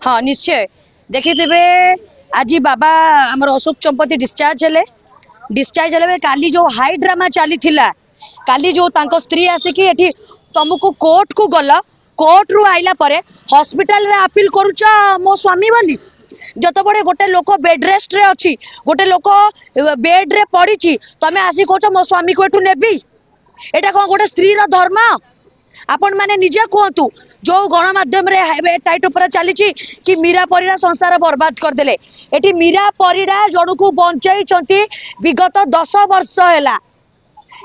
हाँ निश्चय देखिथे आज बाबा आमर अशोक चंपती डिस्चार्ज हेले काली जो हाई ड्रामा चली काली जो तांको स्त्री आसिकी एठी तुमको कोर्ट को गल कोर्ट रु आइला परे हॉस्पिटल रे अपील करूच मो स्वामी बोली जत बड़े गोटे लोक बेड रेस्ट रे अच्छी गोटे लोक बेड रे पड़ी तमे आसी कह मो स्वामी को एठू नेबी एटा कौन गोटे स्त्री रो धर्म आपण माने निजे कहतु जो गणमाध्यम रे टाइट उपर चली कि मीरा परिड़ा संसार बर्बाद करदेले एटी मीरा परिड़ा जन को बंचाई विगत 10 वर्ष है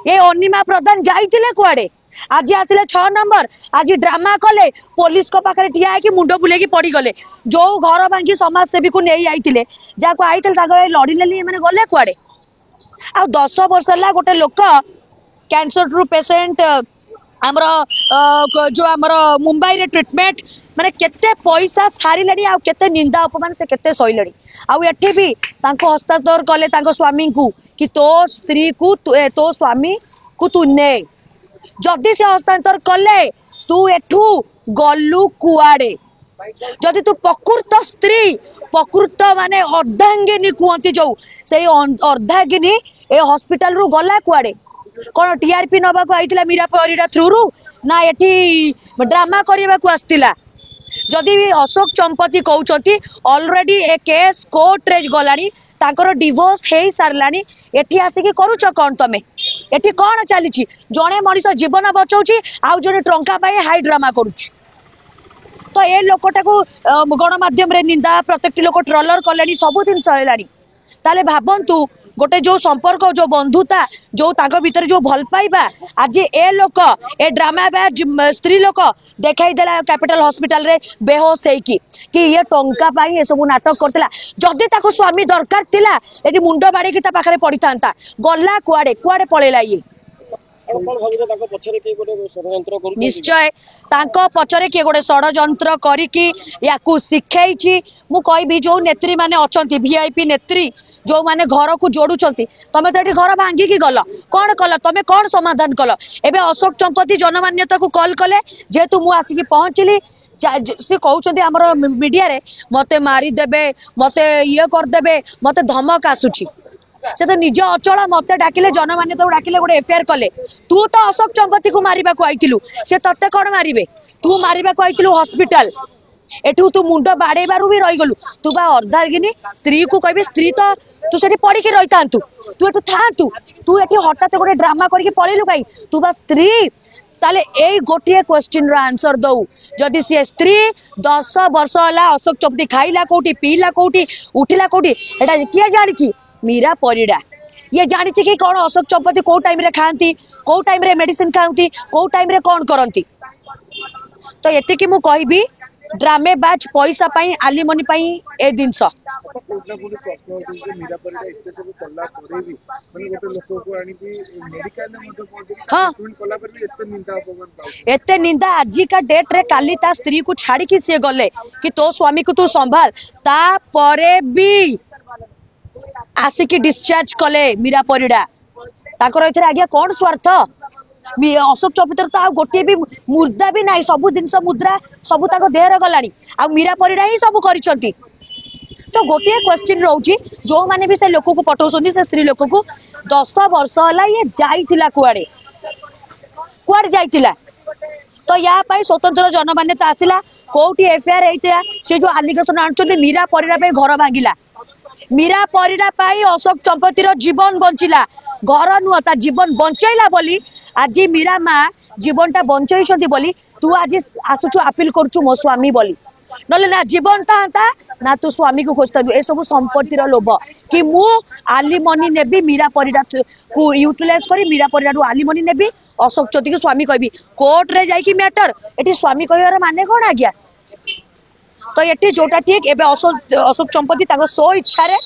ये अनिमा प्रधान जाइतिले कुआडे आज आसिले 6 नंबर आज ड्रामा कले पुलिस को पाखरे ठिया है कि मुंड बुले पड़ी गले जो घर भांगी समाज सेवी को नहीं आइतिले जाको आइतिले लड़िले माने गले कुआडे आ 10 वर्ष है गोटे लोक कैंसर रू पेशेंट आमर जो आमर मुंबई रे ट्रीटमेंट माने केते पैसा सारिले आ केते निंदा अपमान से केते सहिलेनी आ एठी भी तांको हस्तांतर कले तांको स्वामी को कि तो स्त्री को तो स्वामी को तू ने जदि से हस्तांतर कले तू एठू गलु कुआडे जदि तू प्रकृत स्त्री प्रकृत माने अर्धांगिनी कहती जो से अर्धांगिनी ए हॉस्पिटल रु गला कुआडे कौन टीआरपी नवा को आइतिला मीरा परिड़ा थ्रू रु ना एठी ड्रामा करबा को आस्तिला जदि भी अशोक चंपती कहउचंती ऑलरेडी ए केस कोर्ट रे गलानी ताकर डिवोर्स हे सारलानी एठी आसिकी करूच कौन तमे एठी कौन चली जड़े मनीष जीवन बचाऊँ आउ जड़े टंका पाई हाई ड्रामा करुच्ची तो ए लोकटा को गणमाध्यम रे निंदा प्रत्येक लोक ट्रोलर कले सब जिन है भावतु गोटे जो संपर्क जो बंधुता जो तांको भीतर जो भल पाइबा आज ए लोक ए ड्रामा स्त्री लोक देखाई देला कैपिटल हॉस्पिटल रे बेहोश होइकी कि ये टंका पाई ए सब नाटक करतला जदि ताको स्वामी दरकार थिला एटी मुंड बाड़ी की ता पाखरे पड़ी थांता गल्ला कुआडे कुआडे पळेला ये निश्चय तांको पछरे किए गोटे षडयंत्र करिकी याकू शिखैछि मु कहबी जो नेत्री माने अछंती वीआईपी नेत्री जो माने घर को जोड़ुचंती तमे तो घर भांगिकी गल कौन कल तमे कौन समाधान कल एबे अशोक चंपती जनमान्यता को कॉल कले जेतु मु आसिकी पहुंचली से कहउचंती हमर मीडिया रे मते मारी देबे मते ये कर देबे मते धमक आसुची से तो निज अचल मते डाकिले जनमान्यता को डाकिले गोटे एफआईआर कले तू तो अशोक चंपती को मारिबा को आइतिलु से तते कौन मारिबे तू मारिबा को आइतिलु हॉस्पिटल एठू तू मुंड बाड़ेबारू भी रही गलु तू बा अर्धांगिनी स्त्री को कहबी स्त्री तो तू सेठी पड़ी के रही थांतु तू एठू थांतु तू एठी हठात गोटे ड्रामा करके पळेलु काई तू बा स्त्री ताले ए गोटे क्वेश्चन रो आंसर दऊ जदि सी स्त्री 10 वर्ष होला अशोक चंपती खाइला कोठी पीला कोठी उठिला कोठी एटा किया जानिची मीरा परिड़ा ये जानिची कि कौन अशोक चंपती को टाइम रे खांती को टाइम रे मेडिसिन खांती को टाइम रे कौन करंती तो एते कि मु कहबी ड्रामेबाज पैसा पाई आलिमनी पाई ए जिनस हाँ एते निंदा आज का डेट रे काली ता स्त्री को छाड़ी की से गले कि तो स्वामी को तू संभाल ता परे भी आसिकी डिस्चार्ज कले मीरा परिड़ा ताकर एथरे आज्ञा कौन स्वार्थ अशोक चंपती तो आ गोटे भी मुद्दा भी नहीं सब जिन मुद्रा सब देहर गलानी आ मीरा परिड़ा ही सब करिसंती तो गोटे क्वेश्चन रोची जो माने भी से लोक को पठाउछंती से स्त्री लोक को 10 वर्ष होला ये जाइतिला कुआडे कुआडे जाइतिला तो या पाई स्वतंत्र जनमान्यता आसिला कोठी एफआईआर हेइतिला से जो एलिगेशन आनछंती मीरा परिड़ा पे घर भांगिला मीरा परिड़ा पाई अशोक चंपती रो जीवन बंचिला घर नुह ता जीवन बंचैला बोली आज मीरा माँ जीवनटा बंचाई बोली तू आज आसुचु अपील करुचु मो स्वामी बोली नले ना जीवन था ना तू स्वामी को खोजता ए सब संपत्ति लोभ कि मु आलिमनी नेबी मीरा परिड़ा को यूटिलाइज करी मीरा परिड़ा रु आलिमनी नेबी अशोक चंपती को स्वामी कहबी कोर्ट रे जाई कि मैटर एटी स्वामी कहयार माने कोन आज्ञा तो ये जोटा ठीक एबे अशोक चंपती ताको सो इच्छा रे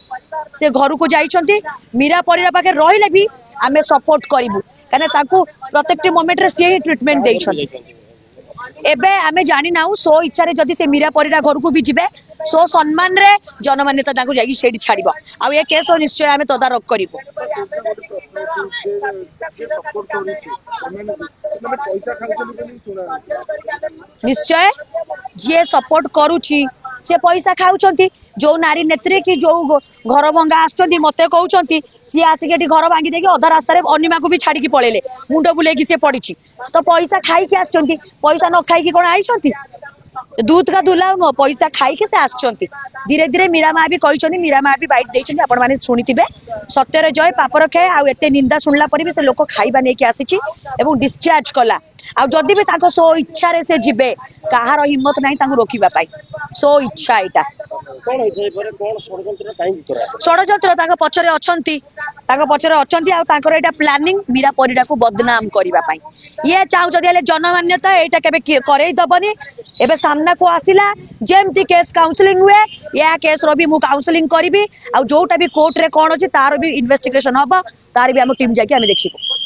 से घर को जाइछंती मीरा परिड़ा पाके रहिले भी आमे सपोर्ट करिवु कने ताको प्रत्येक मोमेंट रे से ही ट्रीटमेंट देइछंती एबे आमे जानि नाउ सो इच्छा रे जदी से मीरा परिड़ा घर को भी जिबे सो सम्मान रे जनमान्यता ताको जाई सेठी छाड़िबो आ ये केस निश्चय आमे तदारक करिवो निश्चय जे सपोर्ट करूची से पैसा खाऊंट जो नारी नेत्री कि जो घर भंगा आसुँच मत कहते सी आसिक घर भांगी देकी अधा रास्तार अनिमा को भी छाड़ी पड़े मुंड बुले सी पड़ी तो पैसा खाई पैसा न खाई कौन आई दूध का दुला नुह पैसा खाई से आसुँच धीरे धीरे मीरा माँ भी कहते मीरा माँ भी बैठ देते आपण मैंने शुणी सत्यर जय पापर खाए आते निंदा शुणला पर भी से लोक खाइबा नहीं आसी डिस्चार्ज कला आदि भी सो इच्छा से जीवे कहार हिम्मत नहीं रोकवा सो इच्छा यहाँ षड्यंत्र पचरे अच्छा प्लानिंग मीरा परिडा को बदनाम करने ये चाहते जनमान्यता यहाँ के करईदबनी एबे सामना को आसिला जेमती केस काउंसलिंग हुए या केस रो भी मु काउंसलिंग करी जोटा भी कोर्ट रे कौन अच्छी तार भी इन्वेस्टिगेशन हम तार भी आम टीम जाके देखिबो।